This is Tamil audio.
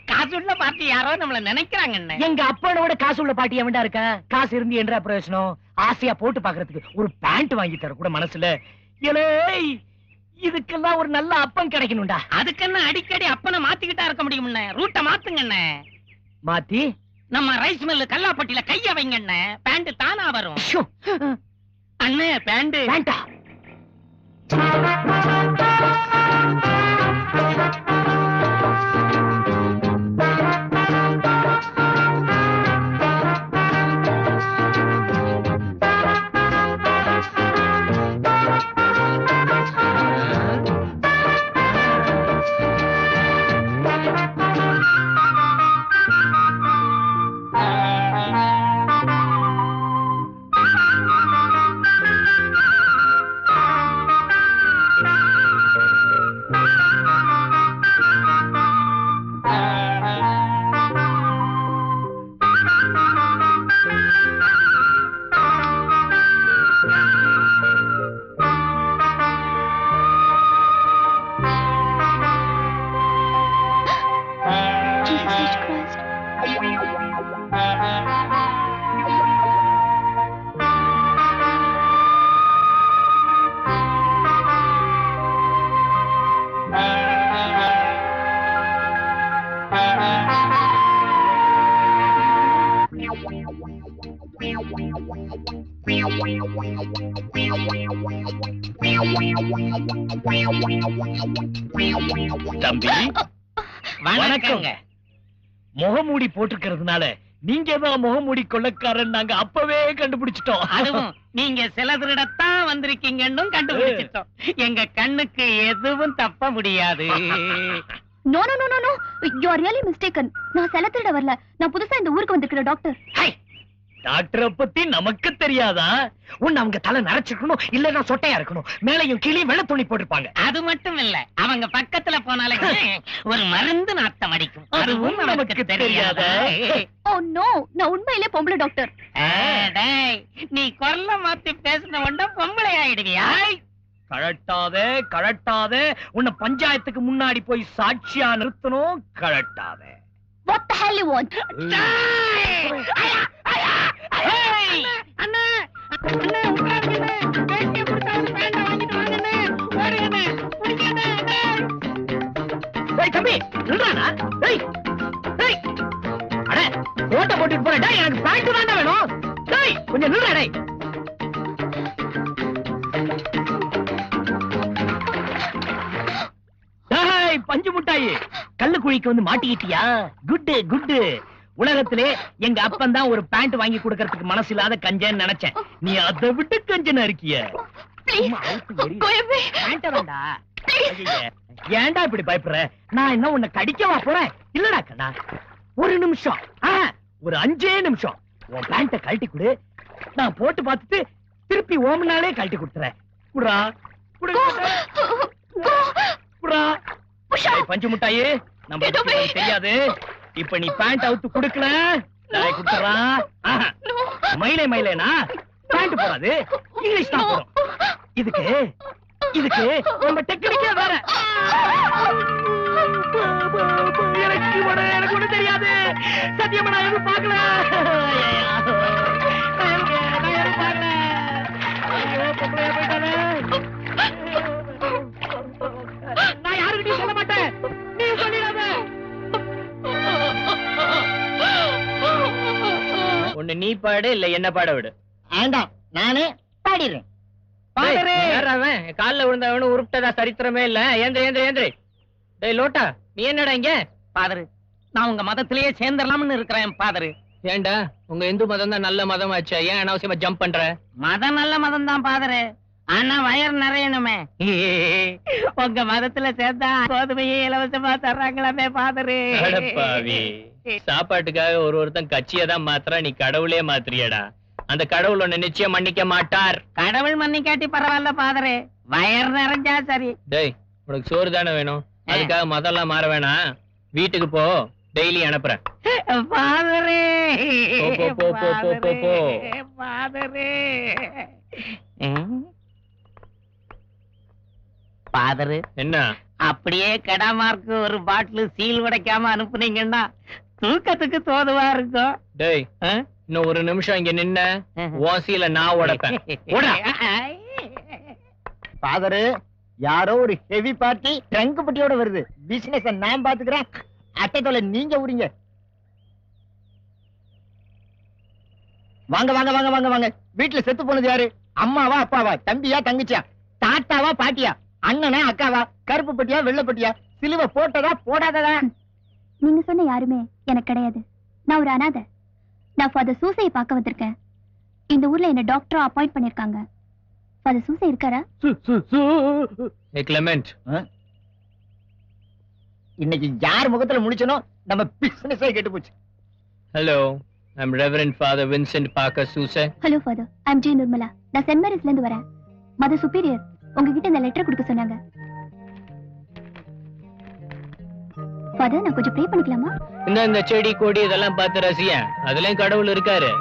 காசு உள்ள பாட்டி யாரோ நம்மள நினைக்கிறாங்க. எங்க அப்பனோட காசு உள்ள பாட்டி எவன்டா இருக்கா? காசு இருந்து என்ன பிரயோஜனம்? ஆசையா போட்டு பாக்குறதுக்கு ஒரு பேண்ட் வாங்கி தர கூட மனசுல. இதுக்கெல்லாம் ஒரு நல்ல அப்பன் கிடைக்கணும்டா. அதுக்கு அடிக்கடி அப்பனை மாத்திக்கிட்டா இருக்க முடியும். ரூட்ட மாத்துங்க. மாத்தி நம்ம ரைஸ் மில்லு கல்லாப்பட்டியில கைய வைங்க. பேண்ட் தானா வரும். அண்ணே பேண்ட் வேண்டா. தம்பி வணக்கங்க. முகமூடி போட்டுக்கிறதுனால நீங்க தான் முகமூடி கொள்ளக்காரன் நாங்க அப்பவே கண்டுபிடிச்சிட்டோம். அதுவும் நீங்க சில திருடத்தான் வந்திருக்கீங்கன்னு கண்டுபிடிச்சிட்டோம். எங்க கண்ணுக்கு எதுவும் தப்ப முடியாது. No no no no, you are really mistaken. நான் சில திருட வரல. நான் புதுசா இந்த ஊருக்கு வந்திருக்கிற டாக்டர். டாக்டரை பத்தி நமக்கு தெரியாதா? உன்னை அவங்க தலை நரைச்சிருக்கணும், இல்லன்னா சொட்டையா இருக்கணும், மேலையும் கீழே வெள்ளை துணி போட்டிருப்பாங்க. அது மட்டும் இல்ல, அவங்க பக்கத்துல போனாலே ஒரு மருந்து நாத்தம் அடிக்கும். அதுவும் நமக்கு தெரியாதா? ஓ நோ, நான் உண்மையிலே பொம்பளை டாக்டர். நீ குரல மாத்தி பேசின உடனே பொம்பளை ஆயிடுவியா? கழட்டாதே கழட்டாதே, உன்னை பஞ்சாயத்துக்கு முன்னாடி போய் சாட்சியா நிறுத்தணும். கழட்டாதே. What the hell you want? தம்பி கோட்டை போட்டுட்டு போறேன். எனக்கு பேண்ட் தாண்டா வேணும். கொஞ்சம் நில்றா. பஞ்சு முட்டாயி, கல்லு குழிக்கு வந்து மாட்டிக்கிட்டியா? Good good. உலகத்திலே எங்க அப்பன் தான் ஒரு பேண்ட் வாங்கி கொடுக்கறதுக்கு மனசு இல்லாத கஞ்சன்னு நினைச்சேன். நீ அதை விட்டு கஞ்சனா இருக்கிய. ஏன்டா இப்படி பயப்படுற? நான் என்ன உன்னை கடிக்கவா போறேன்? இல்லடா கண்ணா, ஒரு நிமிஷம், ஒரு 5 நிமிஷம் உன் பேண்ட கழட்டி கொடு. நான் போட்டு பார்த்துட்டு திருப்பி ஓமனாலே கழட்டி கொடுத்துறேன். குடுறா குடுறா. பஞ்சு முட்டாயி, நம்ம தெரியாது. இப்ப நீ பேண்ட் அவுத்து குடுக்கல, நான் குடுத்துறான். மயிலே மயிலேனா பேண்ட் போடாது, இங்கிலீஷ் தான் போடும். இதுக்கு இதுக்கு நம்ம டெக்னிக்கே வேற. எனக்கு ஒண்ணு தெரியாது சத்தியமா. நான் எதுவும் பார்க்கல. நான் யாருக்கிட்டையும் சொல்ல மாட்டேன். நீ சொல்லிடாத. ஒண்ணு நீ பாடு, இல்ல என்ன பாட விடு. வேண்டாம், நானே பாடிடுறேன். கால்ல விழுந்தவனு உருப்பிட்டதா சரித்திரமே இல்ல. ஏந்திர ஏந்திர ஏந்திர. டேய் லோட்டா, நீ என்னடா இங்க? பாதரு, நான் உங்க மதத்திலேயே சேர்ந்துடலாம்னு இருக்கிறேன் பாதரு. ஏண்டா, உங்க இந்து மதம் தான் நல்ல மதம் ஆச்சு, ஏன் அனாவசியமா ஜம்ப் பண்ற? மதம் நல்ல மதம் தான் பாதரு, ஆனா வயர் நிறையணுமே. உங்க மதத்துல சேர்ந்தா கோதுமையே இலவசமா தர்றாங்களாமே பாதரு. சாப்பாட்டுக்காக ஒருத்தன் கட்சியை தான் மாத்திரா, நீ கடவுளே மாத்திரியடா. அந்த கடவுள் ஒண்ணு நிச்சயம் மன்னிக்க மாட்டார். கடவுள் மன்னிக்காட்டி பரவாயில்ல பாதரு, வயர் நிறைஞ்சா சரி. டேய், உனக்கு சோறு தானே வேணும், அதுக்காக மதம்லாம் மாற வேணாம். வீட்டுக்கு போ, டெய்லி அனுப்புறேன். பாதரு போ போ போ போ போ. பாதரு பாதரு, என்ன அப்படியே கெடாமார்க்கு ஒரு பாட்டில் சீல் உடைக்காம அனுப்புனீங்கன்னா தூக்கத்துக்கு தோதுவா இருக்கும். டேய் இன்னும் ஒரு நிமிஷம் இங்க நின்ன ஓசியில நான் உடைப்பேன். ஓடா. ஃபாதரு, யாரோ ஒரு ஹெவி பார்ட்டி ட்ரங்க் பட்டியோட வருது. பிசினஸ் நான் பாத்துக்கிறேன், அட்டத்தோல நீங்க உரிங்க. வாங்க வாங்க வாங்க வாங்க வாங்க. வீட்டுல செத்து போனது யாரு? அம்மாவா அப்பாவா, தம்பியா தங்கச்சியா, தாத்தாவா பாட்டியா, அண்ணனா அக்காவா, கருப்பு பட்டியா வெள்ளை பட்டியா, சிலுவை போட்டதா போடாததா? நீங்க சொன்ன யாருமே எனக்கு கிடையாது. நான் ஒரு அனாதை. நான் ஃபாதர் சூசையை பார்க்க வந்திருக்கேன். இந்த ஊர்ல என்ன டாக்டரா அப்பாயிண்ட் பண்ணிருக்காங்க. ஃபாதர் சூசை இருக்காரா? கிளமெண்ட், இன்னைக்கு யார் முகத்துல முடிச்சனோ நம்ம பிசினஸே கெட்டு போச்சு. Hello, I'm Reverend Father Vincent Parker Suse. Hello father, I'm J Nirmala. நான் சென்ட் மேரிஸ்ல இருந்து வரேன். மதர் சுப்பீரியர் உங்ககிட்ட இந்த லெட்டர் கொடுக்க சொன்னாங்க. ஃபாதர், நான் கொஞ்சம் ப்ரே பண்ணிக்கலாமா? இந்த செடி கொடி இதெல்லாம் பார்த்து ரசியன், அதுலயும் கடவுள் இருக்காரு.